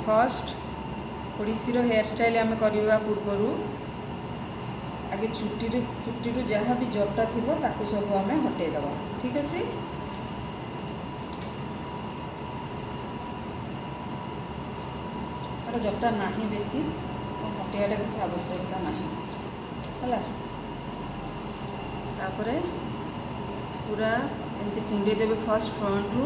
First Odissi hair style आम करवा पूर्वर आगे चुटी जहाँ भी जटा थी ताकू सब आम हटेदबा। ठीक अच्छे। तार जटा ना बेसी हटेटा किसी आवश्यकता ना है। तापरे पूरा एमती कुंडे देवे फर्स्ट फ्रंट रु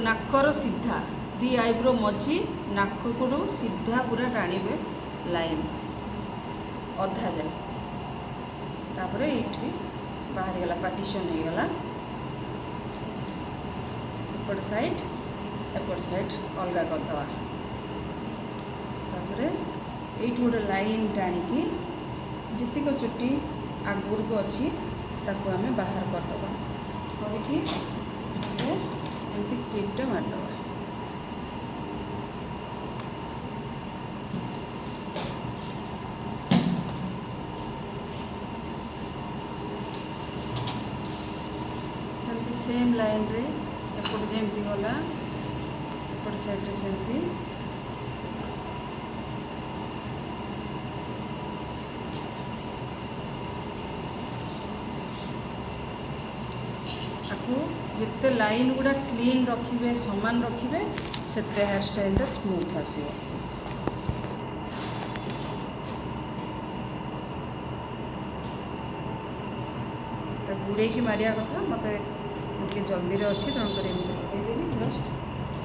नाकर सीधा दी आईब्रो मझी नाक को सीधा पूरा टाणिबे लाइन अधा जाए। तापरे ये बाहरी गला पार्टीशन हो गला एपट साइड अलगा करदवा। तापरे ये गोटे लाइन टाणिकी जितक चुट्टी आगुर को अच्छी ताको आम बाहर करदबा करके एमती क्लिपटे मारदबा। सेमती सेम लाइन रे एपट जमती गला एपट साइड रे सेमती जिते लाइन गुड़ा क्लीन रखिए समान रखिए से हेयर स्टाइल स्मूथ आसो। गुड़े की मारिया कथा मत टे जल्दी अच्छी तेणुक पकईदेवी जस्ट।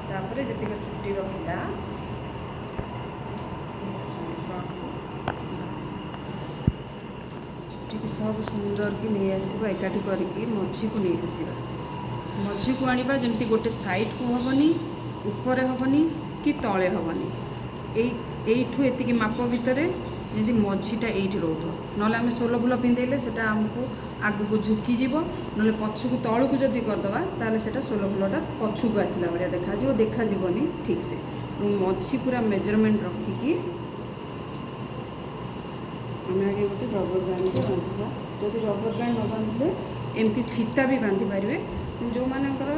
तापर जी चुट्टी रहा चुट्टी की सब सुंदर की नहीं आसवा एकाठी करके मझी को नहीं आसवा। मझी को आनिबा जमती गोटे साइड को हेनी ऊपर हेनी कि तले हेनी यू एति माप भितर जमी मझीटा ये रोथ ना आम सोल फुल पिंधेले से आमको आग को झुकीज ना पछक तलू को जदि करदे ताले से सोल फुलटा पछक आसला भाया देखाजी ठीक से। मझी पूरा मेजरमेंट रखिकी आम आगे गोटे रबर बैंड को बांधा। जदि रबर बैंड न बांधे एमती फीता भी बांधि पारे जो मानकर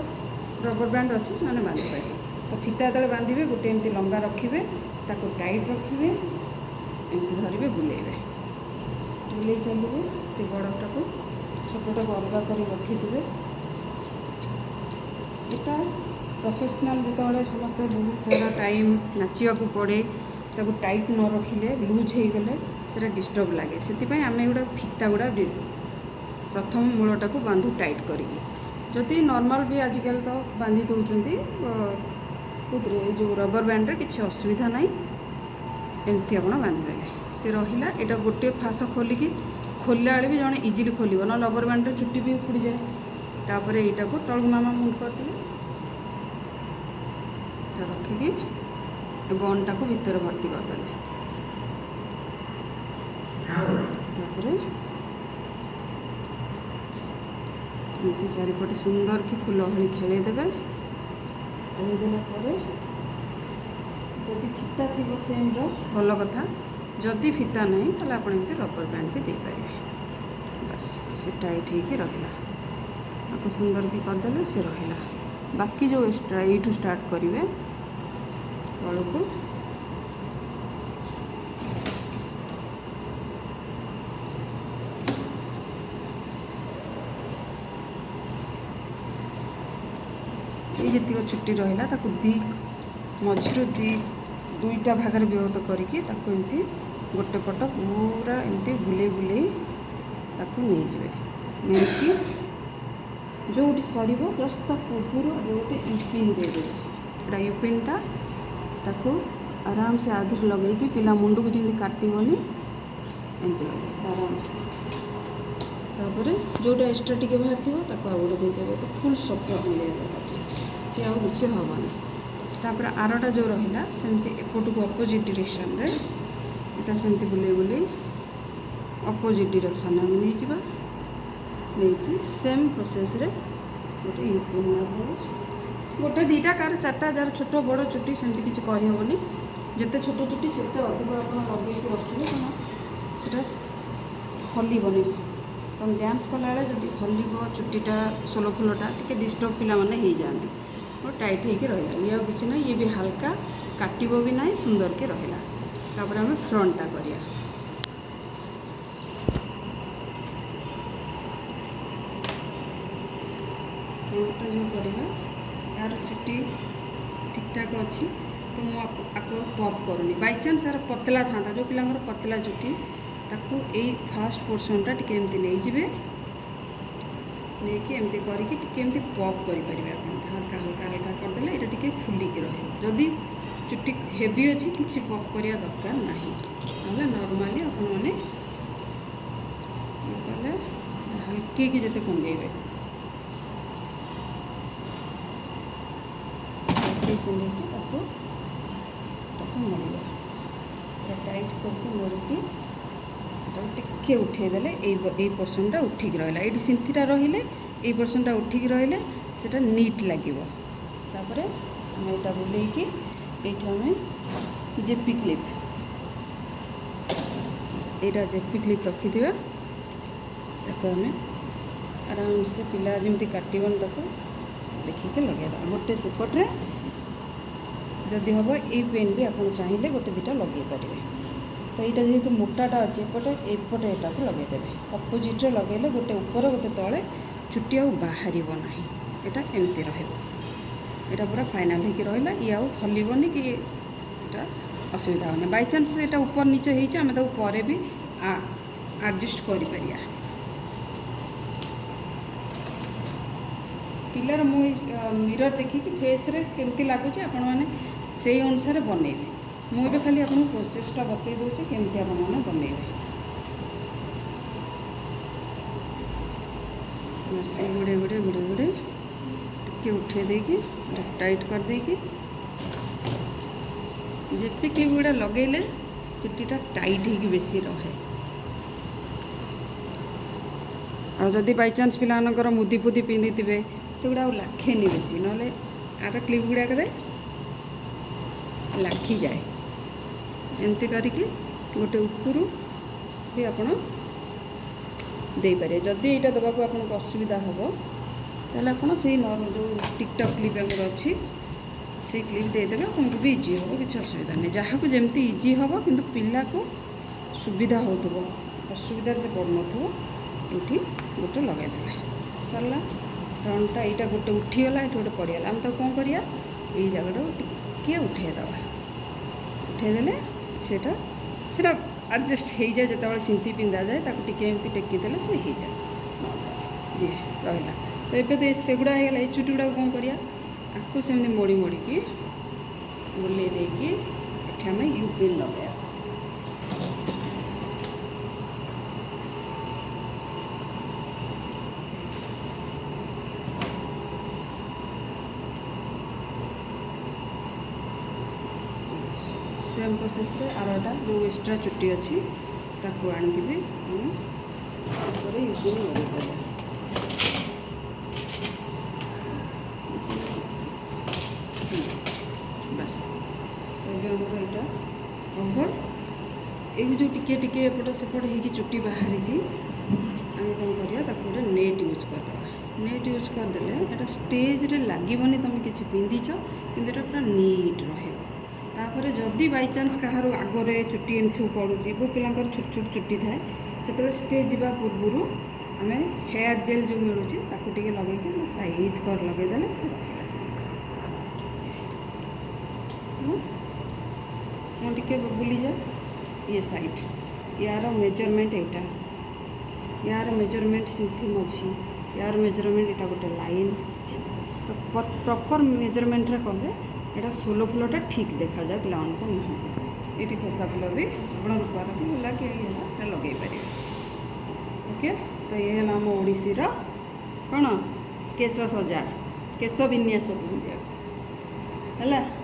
रबर बैंड अच्छे से बांधि पारे। तो फीता जो बांधे गोटे एमती लंबा रखिए ताको टाइट रखिए एमती धरवे बुलेबे बुले चलिए से बड़टा को छोटा को अलग कर रखिथे। यहाँ प्रोफेशनल जो समस्ते बहुत सारा टाइम नाचा पड़े ताको टाइट न रखिले लूज हो गले से डिस्टर्ब लगे से आम गुड़ा फीता गुड़ा प्रथम मूलटा को बांधु टाइट करिकी। जदि नॉर्मल भी आजिकल तो बांधि दौरान खुदरे जो रबर बैंड किसी असुविधा ना एमती आप बांधिदेले सी रहा। यहाँ गोटे फास खोलिकी खोलला बेले भी जड़े इजिली खोल ना रबर बैंड चुट्टी भी उपुड़ जाए। तापर यहाँ को तलू मामा मुंड करदिए रखिकी बंडटा को भितर भर्ती करदे। तापर एमती चारिपटे सुंदर कि फूल भली खेलेदेवे। खेलेदेला जदि फीता थी सेम भल कथा जदि फीता नहीं तो आप रबर बैंड भी देपारे। बस से टाइट होकर रहा आपको सुंदर की करदे से रहा। बाकी जो एक्स्ट्रा यू स्टार्ट करेंगे तल को ये जी चुट्टी रहा दी मझी दुईटा भाग विभक्त करके एमती गोटे पट पूरा एमती बुले बुले नहीं जाए जो सर जस्ट पूर्व गोटे यूपिन देदेवे। यहाँ यूपिनटा ताको आराम से आधे लगे पिला मुंड को जमी काटबनी एमती लगे आराम से। तापर जोटा एक्स्ट्रा टिके बाहर थो गोटे देदेवे तो फुल सपोर्ट मिले सी आउ कि हेनी। तापर आरटा जो रहा सेमती एपट को अपोजिट डायरेक्शन रे यहाँ सेमती बुले बुले अपोजिट डायरेक्शन आम नहीं जावा नहीं सेम प्रोसेस रे गोटे यूपिन गोटे दीटा कार चार्टा जार छोट बड़ चुट्टी सेमती किसी कहीहबनी जिते छोट चुट्टी से अधिक आप लगे रखिए कारण से हलबनी कारण डांस कला जब हल चुट्टीटा सोल फुलटा टी डिस्टर्ब पिला माने हो जाती और टाइट होकर रहा ये किसी ना ये भी हल्का काटब भी ना सुंदर के रहा तापर आम फ्रंटटा करिया फ्रंटटा जो करवा यार चुट्टी ठीक ठाक अच्छी तो मुझे पफ करूनी बाई चान्स यार पतला था जो पिला पतला चुट्टी ताकू यही फास्ट पोर्सनटा टी नहीं एमती करके पफ करेंगे आप हल्का हल्का हल्का करदे ये टी फुलिक रही जदि चुट्टी हेवी अच्छी किसी पफ करवा दरकार ना ना नॉर्मली आपण मैंने कले हल्के की जिते कुंडेबे कुंडे मोड़वा टाइट करके मोड़की टिके उठेदेले ये पोर्सनटा उठिक रहा ये सिंथीटा रहिले ये पोर्सनटा उठिक रहिले सेटा नीट लगे तापर आम यहाँ बुलेकी यहाँ आम जेपी क्लिप यहाँ जेपी क्लिप रखी आम आराम से पिला जमी काटबन ताको देखिए लगे गोटे सेपटे जदि हम ये पेन भी आप चाहिए गोटे दुटा लगे पारे तो यहाँ जेहेतु मोटाटा अच्छे एपटे एपटे यहाँ को लगेदेवे अपोजिट लगे गोटे ऊपर गोटे तले चुट्टी आउ बाहर ना यहाँ एमती रहा पूरा फाइनाल होकर रहा ये आउ हलबनी कि यहाँ असुविधा होना बाई चान्स यहाँ ऊपर नीचे होमें पर भी आडजस्ट कर पिलार मु मिरर देखिए फेस रे केमती लगुच आपण मैंने से अनुसार बनइबे मुझे खाली आपको प्रोसेसटा बतई दूसरे केमती आप बनइबे से गुड़े गुड़े गुड़े गुड़े टे उठे देकी टाइट कर देकी जेपी क्लिप गुड़ा लगेले चुट्टीटा टाइट होगी बेसी रहे आदि बाई चान्स पिलानकर मुदी फुदी पिंधि थे से गुड़ा लाखेनि बेसी ना आर क्लिप गुड़ाक लाखी जाए एमती करके गोटे ऊपर भी आप पारे जदि यहाँ देवा को आपको असुविधा हम ताले आप से जो टिकटक क्लिप आमर अच्छी से क्लिप देदेवे आपको भी इजी हम किसी असुविधा नहीं जहाँ को जमी इजी हम कि पिला को सुविधा हो असुविधा से पड़ न ये गोटे लगेदेवे सरला फ्रंटटा यहाँ गोटे उठीगला ये गोटे पड़गला आम तो कौन करिया ये जगह टिके उठेदे उठेदेले सेटा एडजस्ट हो जाए जो सिंथी पिंधा जाए टिके एमती टेकीदेले से हो जाए ये रहा तो ये सेगुड़ा हो गला ये चुटी गुड़ा कौन करिया आपको सेमती मोड़ी मोड़ी की बुले देकी एठी आम यूपिन लगे सेम प्रोसेस रे आरटा जो एक्स्ट्रा चुट्टी अच्छी ताको आणिकी भी यूज लगे बस तो ये यहाँ ओवर ये जो टिके टिके एपट सेपट हो चुट्टी बाहरी आम कौन करिया गोटे नेट यूज करदे नेट यूज करदे यहाँ स्टेज रे लगभग तुम किसी पिंधिच कि पूरा नीट रहे तापर जदि बाई चान्स कहार आगे चुट्टी एम सब पड़ुची बहुत पिला छोट छोट चुट्टी थाए से स्टेज जा पूर्व आम हेयर जेल जो मिलूँ ताकू टे लगे साइज कर लगेदेले से रहा से टे बुली जाए ये साइड यार मेजरमेंट यहाँ यार मेजरमेंट सिंथी अच्छी यार मेजरमेंट यहाँ गोटे लाइन तो प्रॉपर मेजरमेंट कले यहाँ 16 फुलटा ठीक देखा जाए पिला मुँह ये खोसा फुल भी आप रूपार है कि लगे पारे ओके तो ये है आम ओडिसी कौन केश सजा केश विन्यास कहते है